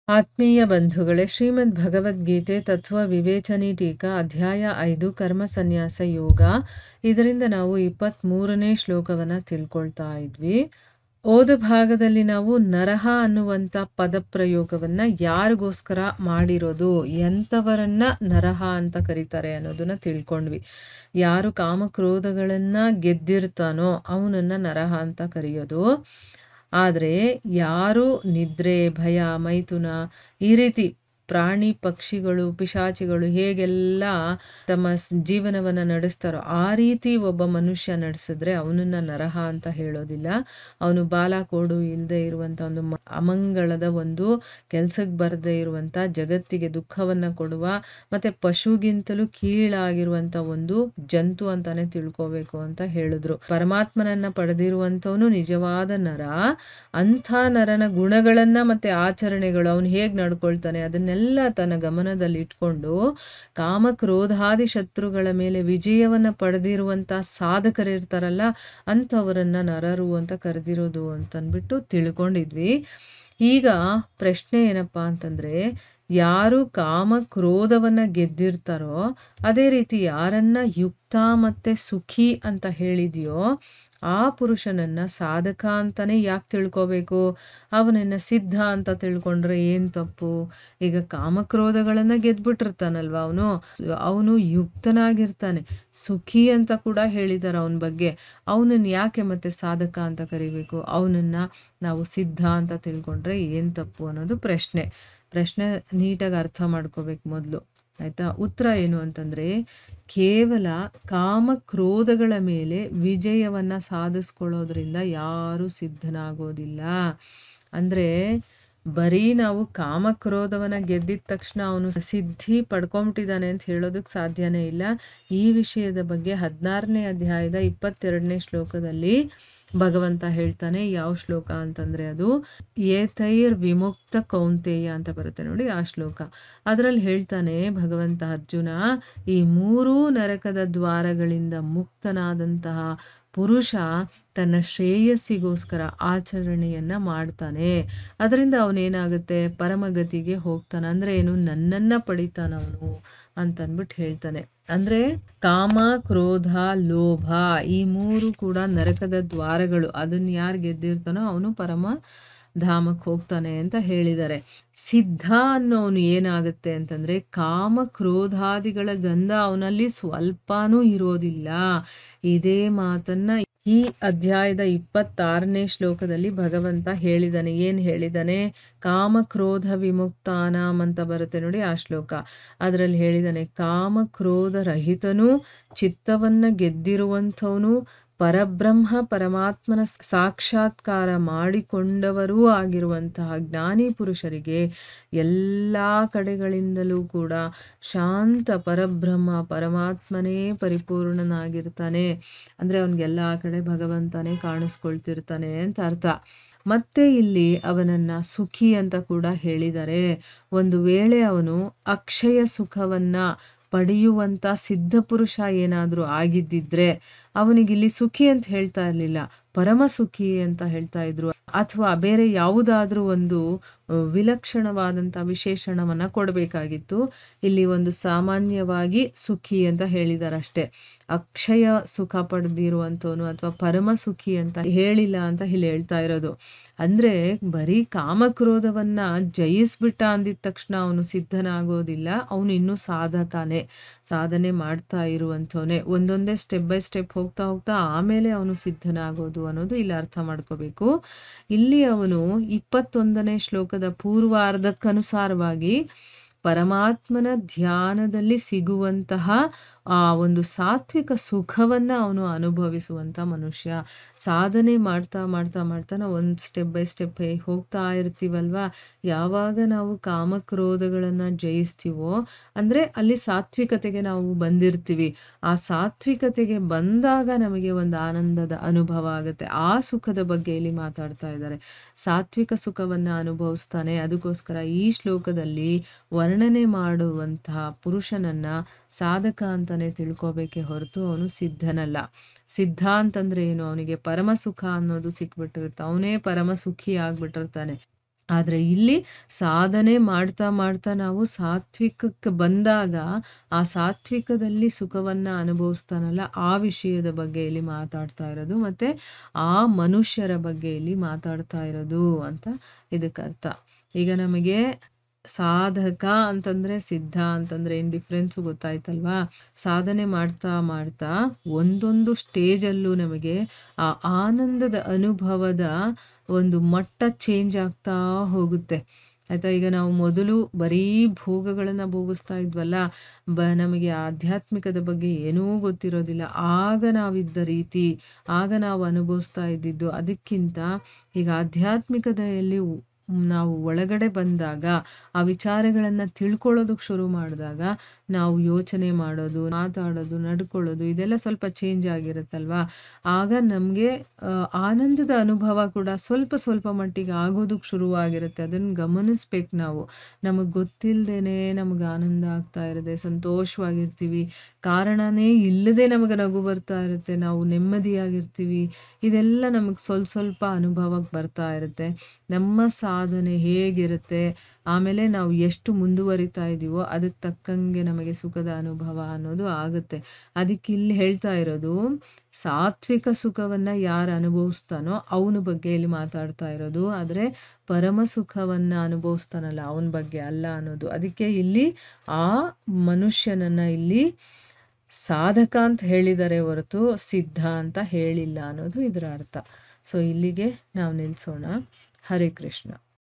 ಆತ್ಮೀಯ ಬಂಧುಗಳೇ, ಶ್ರೀಮದ್ ಭಗವದ್ಗೀತೆ ತತ್ವ ವಿವೇಚನಿ ಟೀಕಾ ಅಧ್ಯಾಯ 5 ಕರ್ಮ ಸನ್ಯಾಸ ಯೋಗ. ಇದರಿಂದ ನಾವು 23ನೇ ಶ್ಲೋಕವನ್ನು ತಿಳ್ಕೊಳ್ತಾ ಇದ್ವಿ. ಓದ ಭಾಗದಲ್ಲಿ ನಾವು ನರಹ ಅನ್ನುವಂಥ ಪದಪ್ರಯೋಗವನ್ನು ಯಾರಿಗೋಸ್ಕರ ಮಾಡಿರೋದು, ಎಂಥವರನ್ನ ನರಹ ಅಂತ ಕರೀತಾರೆ ಅನ್ನೋದನ್ನ ತಿಳ್ಕೊಂಡ್ವಿ. ಯಾರು ಕಾಮಕ್ರೋಧಗಳನ್ನು ಗೆದ್ದಿರ್ತಾನೋ ಅವನನ್ನು ನರಹ ಅಂತ ಕರೆಯೋದು. ಆದರೆ ಯಾರು ನಿದ್ರೆ, ಭಯ, ಮೈಥುನ ಈ ರೀತಿ ಪ್ರಾಣಿ ಪಕ್ಷಿಗಳು ಪಿಶಾಚಿಗಳು ಹೇಗೆಲ್ಲ ತಮ್ಮ ಜೀವನವನ್ನು ನಡೆಸ್ತಾರೋ ಆ ರೀತಿ ಒಬ್ಬ ಮನುಷ್ಯ ನಡೆಸಿದ್ರೆ ಅವನನ್ನು ನರಹ ಅಂತ ಹೇಳೋದಿಲ್ಲ. ಅವನು ಬಾಲಕೋಡು ಇಲ್ಲದೆ ಇರುವಂಥ ಒಂದು ಅಮಂಗಳದ ಒಂದು ಕೆಲಸಕ್ಕೆ ಬರದೇ ಇರುವಂಥ, ಜಗತ್ತಿಗೆ ದುಃಖವನ್ನು ಕೊಡುವ ಮತ್ತು ಪಶುಗಿಂತಲೂ ಕೀಳಾಗಿರುವಂಥ ಒಂದು ಜಂತು ಅಂತಾನೆ ತಿಳ್ಕೋಬೇಕು ಅಂತ ಹೇಳಿದ್ರು. ಪರಮಾತ್ಮನನ್ನ ಪಡೆದಿರುವಂಥವನು ನಿಜವಾದ ನರ. ಅಂಥ ನರನ ಗುಣಗಳನ್ನು ಮತ್ತು ಆಚರಣೆಗಳು, ಅವನು ಹೇಗೆ ನಡ್ಕೊಳ್ತಾನೆ ಅದನ್ನೆಲ್ಲ ತನ್ನ ಗಮನದಲ್ಲಿ ಇಟ್ಕೊಂಡು ಕಾಮಕ್ರೋಧಾದಿ ಶತ್ರುಗಳ ಮೇಲೆ ವಿಜಯವನ್ನು ಪಡೆದಿರುವಂಥ ಸಾಧಕರಿರ್ತಾರಲ್ಲ ಅಂಥವರನ್ನ ನರರು ಅಂತ ಕರೆದಿರೋದು ಅಂತಂದ್ಬಿಟ್ಟು ತಿಳ್ಕೊಂಡಿದ್ವಿ. ಈಗ ಪ್ರಶ್ನೆ ಏನಪ್ಪಾ ಅಂತಂದರೆ, ಯಾರು ಕಾಮಕ್ರೋಧವನ್ನು ಗೆದ್ದಿರ್ತಾರೋ ಅದೇ ರೀತಿ ಯಾರನ್ನ ಯುಕ್ತ ಮತ್ತು ಸುಖಿ ಅಂತ ಹೇಳಿದೆಯೋ ಆ ಪುರುಷನನ್ನು ಸಾಧಕ ಅಂತಲೇ ಯಾಕೆ ತಿಳ್ಕೋಬೇಕು? ಅವನನ್ನು ಸಿದ್ಧ ಅಂತ ತಿಳ್ಕೊಂಡ್ರೆ ಏನು ತಪ್ಪು? ಈಗ ಕಾಮಕ್ರೋಧಗಳನ್ನು ಗೆದ್ಬಿಟ್ಟಿರ್ತಾನಲ್ವ ಅವನು ಯುಕ್ತನಾಗಿರ್ತಾನೆ, ಸುಖಿ ಅಂತ ಕೂಡ ಹೇಳಿದ್ದಾರೆ ಅವನ ಬಗ್ಗೆ. ಅವನನ್ನು ಯಾಕೆ ಮತ್ತೆ ಸಾಧಕ ಅಂತ ಕರಿಬೇಕು? ಅವನನ್ನು ನಾವು ಸಿದ್ಧ ಅಂತ ತಿಳ್ಕೊಂಡ್ರೆ ಏನು ತಪ್ಪು ಅನ್ನೋದು ಪ್ರಶ್ನೆ ನೀಟಾಗಿ ಅರ್ಥ ಮಾಡ್ಕೋಬೇಕು ಮೊದಲು, ಆಯಿತಾ? ಉತ್ತರ ಏನು ಅಂತಂದರೆ, ಕೇವಲ ಕಾಮಕ್ರೋಧಗಳ ಮೇಲೆ ವಿಜಯವನ್ನು ಸಾಧಿಸ್ಕೊಳ್ಳೋದ್ರಿಂದ ಯಾರೂ ಸಿದ್ಧನಾಗೋದಿಲ್ಲ. ಅಂದರೆ ಬರೀ ನಾವು ಕಾಮಕ್ರೋಧವನ್ನು ಗೆದ್ದಿದ ತಕ್ಷಣ ಅವನು ಸಿದ್ಧಿ ಪಡ್ಕೊಂಬಿಟ್ಟಿದ್ದಾನೆ ಅಂತ ಹೇಳೋದಕ್ಕೆ ಸಾಧ್ಯನೇ ಇಲ್ಲ. ಈ ವಿಷಯದ ಬಗ್ಗೆ 16ನೇ ಅಧ್ಯಾಯದ 22ನೇ ಶ್ಲೋಕದಲ್ಲಿ ಭಗವಂತ ಹೇಳ್ತಾನೆ. ಯಾವ ಶ್ಲೋಕ ಅಂತಂದರೆ ಅದು ಏತೈರ್ ವಿಮುಕ್ತ ಕೌಂತೆಯ ಅಂತ ಬರುತ್ತೆ ನೋಡಿ, ಆ ಶ್ಲೋಕ. ಅದರಲ್ಲಿ ಹೇಳ್ತಾನೆ ಭಗವಂತ, ಅರ್ಜುನ, ಈ 3 ನರಕದ ದ್ವಾರಗಳಿಂದ ಮುಕ್ತನಾದಂತಹ ಪುರುಷ ತನ್ನ ಶ್ರೇಯಸ್ಸಿಗೋಸ್ಕರ ಆಚರಣೆಯನ್ನು ಮಾಡ್ತಾನೆ. ಅದರಿಂದ ಅವನೇನಾಗುತ್ತೆ, ಪರಮಗತಿಗೆ ಹೋಗ್ತಾನೆ. ಅಂದರೆ ಏನು? ನನ್ನನ್ನು ಪಡಿತಾನವನು ಅಂತಂದ್ಬಿಟ್ಟು ಹೇಳ್ತಾನೆ. ಅಂದರೆ ಕಾಮ, ಕ್ರೋಧ, ಲೋಭ ಈ 3 ಕೂಡ ನರಕದ ದ್ವಾರಗಳು. ಅದನ್ನು ಯಾರು ಗೆದ್ದಿರ್ತಾನೋ ಅವನು ಪರಮ ಧಾಮಕ್ಕೆ ಹೋಗ್ತಾನೆ ಅಂತ ಹೇಳಿದ್ದಾರೆ. ಸಿದ್ಧ ಅನ್ನೋನು ಏನಾಗುತ್ತೆ ಅಂತಂದರೆ, ಕಾಮ ಕ್ರೋಧಾದಿಗಳ ಗಂಧ ಅವನಲ್ಲಿ ಸ್ವಲ್ಪನೂ ಇರೋದಿಲ್ಲ. ಇದೇ ಮಾತನ್ನು ಈ ಅಧ್ಯಾಯದ 26ನೇ ಶ್ಲೋಕದಲ್ಲಿ ಭಗವಂತ ಹೇಳಿದ್ದಾನೆ. ಏನು ಹೇಳಿದ್ದಾನೆ? ಕಾಮಕ್ರೋಧ ವಿಮುಕ್ತಾನಾಂ ಅಂತ ಬರುತ್ತೆ ನೋಡಿ, ಆ ಶ್ಲೋಕ. ಅದರಲ್ಲಿ ಹೇಳಿದ್ದಾನೆ, ಕಾಮಕ್ರೋಧ ರಹಿತನು, ಚಿತ್ತವನ್ನು ಗೆದ್ದಿರುವಂಥವನು, ಪರಬ್ರಹ್ಮ ಪರಮಾತ್ಮನ ಸಾಕ್ಷಾತ್ಕಾರ ಮಾಡಿಕೊಂಡವರೂ ಆಗಿರುವಂತಹ ಜ್ಞಾನಿ ಪುರುಷರಿಗೆ ಎಲ್ಲ ಕಡೆಗಳಿಂದಲೂ ಕೂಡ ಶಾಂತ ಪರಬ್ರಹ್ಮ ಪರಮಾತ್ಮನೇ ಪರಿಪೂರ್ಣನಾಗಿರ್ತಾನೆ. ಅಂದರೆ ಅವನಿಗೆಲ್ಲ ಕಡೆ ಭಗವಂತನೇ ಕಾಣಿಸ್ಕೊಳ್ತಿರ್ತಾನೆ ಅಂತ ಅರ್ಥ. ಮತ್ತೆ ಇಲ್ಲಿ ಅವನನ್ನು ಸುಖಿ ಅಂತ ಕೂಡ ಹೇಳಿದ್ದಾರೆ. ಒಂದು ವೇಳೆ ಅವನು ಅಕ್ಷಯ ಸುಖವನ್ನು ಪಡೆಯುವಂಥ ಸಿದ್ಧಪುರುಷ ಏನಾದರೂ ಆಗಿದ್ದಿದ್ರೆ ಅವನಿಗಿಲ್ಲಿ ಸುಖಿ ಅಂತ ಹೇಳ್ತಾ ಇರಲಿಲ್ಲ, ಪರಮ ಸುಖಿ ಅಂತ ಹೇಳ್ತಾ ಇದ್ರು. ಅಥವಾ ಬೇರೆ ಯಾವುದಾದ್ರೂ ಒಂದು ವಿಲಕ್ಷಣವಾದಂಥ ವಿಶೇಷಣವನ್ನು ಕೊಡಬೇಕಾಗಿತ್ತು. ಇಲ್ಲಿ ಒಂದು ಸಾಮಾನ್ಯವಾಗಿ ಸುಖಿ ಅಂತ ಹೇಳಿದ್ದಾರೆ ಅಷ್ಟೇ. ಅಕ್ಷಯ ಸುಖ ಪಡೆದಿರುವಂಥವನು ಅಥವಾ ಪರಮ ಸುಖಿ ಅಂತ ಹೇಳಿಲ್ಲ ಅಂತ ಇಲ್ಲಿ ಹೇಳ್ತಾ ಇರೋದು. ಅಂದರೆ ಬರೀ ಕಾಮಕ್ರೋಧವನ್ನು ಜಯಿಸ್ಬಿಟ್ಟ ಅಂದಿದ ತಕ್ಷಣ ಅವನು ಸಿದ್ಧನಾಗೋದಿಲ್ಲ. ಅವನು ಇನ್ನೂ ಸಾಧನೆ ಮಾಡ್ತಾ ಇರುವಂಥವನೇ. ಒಂದೊಂದೇ ಸ್ಟೆಪ್ ಬೈ ಸ್ಟೆಪ್ ಹೋಗ್ತಾ ಆಮೇಲೆ ಅವನು ಸಿದ್ಧನಾಗೋದು ಅನ್ನೋದು ಇಲ್ಲಿ ಅರ್ಥ ಮಾಡ್ಕೋಬೇಕು. ಇಲ್ಲಿ ಅವನು 21ನೇ ಶ್ಲೋಕದ ಪೂರ್ವಾರ್ಧಕ್ಕನುಸಾರವಾಗಿ ಪರಮಾತ್ಮನ ಧ್ಯಾನದಲ್ಲಿ ಸಿಗುವಂತಹ ಆ ಒಂದು ಸಾತ್ವಿಕ ಸುಖವನ್ನು ಅವನು ಅನುಭವಿಸುವಂಥ ಮನುಷ್ಯ. ಸಾಧನೆ ಮಾಡ್ತಾ ನಾವು ಒಂದು ಸ್ಟೆಪ್ ಬೈ ಸ್ಟೆಪ್ ಹೋಗ್ತಾ ಇರ್ತೀವಲ್ವ. ಯಾವಾಗ ನಾವು ಕಾಮಕ್ರೋಧಗಳನ್ನು ಜಯಿಸ್ತೀವೋ ಅಂದರೆ ಅಲ್ಲಿ ಸಾತ್ವಿಕತೆಗೆ ನಾವು ಬಂದಿರ್ತೀವಿ. ಆ ಸಾತ್ವಿಕತೆಗೆ ಬಂದಾಗ ನಮಗೆ ಒಂದು ಆನಂದದ ಅನುಭವ ಆಗುತ್ತೆ. ಆ ಸುಖದ ಬಗ್ಗೆ ಇಲ್ಲಿ ಮಾತಾಡ್ತಾ ಇದ್ದಾರೆ. ಸಾತ್ವಿಕ ಸುಖವನ್ನು ಅನುಭವಿಸ್ತಾನೆ. ಅದಕ್ಕೋಸ್ಕರ ಈ ಶ್ಲೋಕದಲ್ಲಿ ವರ್ಣನೆ ಮಾಡುವಂತಹ ಪುರುಷನನ್ನು ಸಾಧಕ ಅಂತಲೇ ತಿಳ್ಕೋಬೇಕೇ ಹೊರತು ಅವನು ಸಿದ್ಧನಲ್ಲ. ಸಿದ್ಧ ಅಂತಂದರೆ ಏನು? ಅವನಿಗೆ ಪರಮ ಸುಖ ಅನ್ನೋದು ಸಿಕ್ಬಿಟ್ಟಿರುತ್ತೆ, ಅವನೇ ಪರಮ ಸುಖಿ ಆಗ್ಬಿಟ್ಟಿರ್ತಾನೆ. ಆದರೆ ಇಲ್ಲಿ ಸಾಧನೆ ಮಾಡ್ತಾ ಮಾಡ್ತಾ ನಾವು ಸಾತ್ವಿಕಕ್ಕೆ ಬಂದಾಗ ಆ ಸಾತ್ವಿಕದಲ್ಲಿ ಸುಖವನ್ನು ಅನುಭವಿಸ್ತಾನಲ್ಲ, ಆ ವಿಷಯದ ಬಗ್ಗೆ ಇಲ್ಲಿ ಮಾತಾಡ್ತಾ ಇರೋದು, ಮತ್ತು ಆ ಮನುಷ್ಯರ ಬಗ್ಗೆ ಇಲ್ಲಿ ಮಾತಾಡ್ತಾ ಇರೋದು ಅಂತ ಇದಕ್ಕರ್ಥ. ಈಗ ನಮಗೆ ಸಾಧಕ ಅಂತಂದರೆ ಸಿದ್ಧ ಅಂತಂದರೆ ಏನು ಡಿಫ್ರೆನ್ಸು ಗೊತ್ತಾಯ್ತಲ್ವಾ? ಸಾಧನೆ ಮಾಡ್ತಾ ಮಾಡ್ತಾ ಒಂದೊಂದು ಸ್ಟೇಜಲ್ಲೂ ನಮಗೆ ಆ ಆನಂದದ ಅನುಭವದ ಒಂದು ಮಟ್ಟ ಚೇಂಜ್ ಆಗ್ತಾ ಹೋಗುತ್ತೆ ಆಯಿತಾ. ಈಗ ನಾವು ಮೊದಲು ಬರೀ ಭೋಗಗಳನ್ನು ಭೋಗಿಸ್ತಾ ಇದ್ವಲ್ಲ, ನಮಗೆ ಆಧ್ಯಾತ್ಮಿಕದ ಬಗ್ಗೆ ಏನೂ ಗೊತ್ತಿರೋದಿಲ್ಲ. ಆಗ ನಾವಿದ್ದ ರೀತಿ, ಆಗ ನಾವು ಅನುಭವಿಸ್ತಾ ಇದ್ದಿದ್ದು, ಅದಕ್ಕಿಂತ ಈಗ ಆಧ್ಯಾತ್ಮಿಕತೆಯಲ್ಲಿ ನಾವು ಒಳಗಡೆ ಬಂದಾಗ, ಆ ವಿಚಾರಗಳನ್ನು ತಿಳ್ಕೊಳ್ಳೋದಕ್ಕೆ ಶುರು ಮಾಡಿದಾಗ, ನಾವು ಯೋಚನೆ ಮಾಡೋದು, ಮಾತಾಡೋದು, ನಡ್ಕೊಳ್ಳೋದು ಇದೆಲ್ಲ ಸ್ವಲ್ಪ ಚೇಂಜ್ ಆಗಿರುತ್ತಲ್ವ. ಆಗ ನಮಗೆ ಆನಂದದ ಅನುಭವ ಕೂಡ ಸ್ವಲ್ಪ ಸ್ವಲ್ಪ ಮಟ್ಟಿಗೆ ಆಗೋದಕ್ಕೆ ಶುರುವಾಗಿರುತ್ತೆ. ಅದನ್ನು ಗಮನಿಸ್ಬೇಕು ನಾವು. ನಮಗೆ ಗೊತ್ತಿಲ್ಲದೇ ನಮಗೆ ಆನಂದ ಆಗ್ತಾ ಇರುತ್ತೆ, ಸಂತೋಷವಾಗಿರ್ತೀವಿ, ಕಾರಣನೇ ಇಲ್ಲದೆ ನಮಗೆ ನಗು ಬರ್ತಾ ಇರುತ್ತೆ, ನಾವು ನೆಮ್ಮದಿಯಾಗಿರ್ತೀವಿ. ಇದೆಲ್ಲ ನಮಗೆ ಸ್ವಲ್ಪ ಸ್ವಲ್ಪ ಅನುಭವಕ್ಕೆ ಬರ್ತಾ ಇರುತ್ತೆ. ನಮ್ಮ ಸಾಧನೆ ಹೇಗಿರುತ್ತೆ, ಆಮೇಲೆ ನಾವು ಎಷ್ಟು ಮುಂದುವರಿತಾ ಇದ್ದೀವೋ ಅದಕ್ಕೆ ತಕ್ಕಂಗೆ ನಮಗೆ ಸುಖದ ಅನುಭವ ಅನ್ನೋದು ಆಗುತ್ತೆ. ಅದಕ್ಕೆ ಇಲ್ಲಿ ಹೇಳ್ತಾ ಇರೋದು, ಸಾತ್ವಿಕ ಸುಖವನ್ನು ಯಾರು ಅನುಭವಿಸ್ತಾನೋ ಅವನ ಬಗ್ಗೆ ಇಲ್ಲಿ ಮಾತಾಡ್ತಾ ಇರೋದು, ಆದರೆ ಪರಮ ಸುಖವನ್ನು ಅನುಭವಿಸ್ತಾನಲ್ಲ ಅವನ ಬಗ್ಗೆ ಅಲ್ಲ ಅನ್ನೋದು. ಅದಕ್ಕೆ ಇಲ್ಲಿ ಆ ಮನುಷ್ಯನನ್ನು ಇಲ್ಲಿ ಸಾಧಕ ಅಂತ ಹೇಳಿದರೆ ಹೊರತು ಸಿದ್ಧ ಅಂತ ಹೇಳಿಲ್ಲ ಅನ್ನೋದು ಇದರ ಅರ್ಥ. ಸೊ ಇಲ್ಲಿಗೆ ನಾವು ನಿಲ್ಲಿಸೋಣ. ಹರೇ ಕೃಷ್ಣ.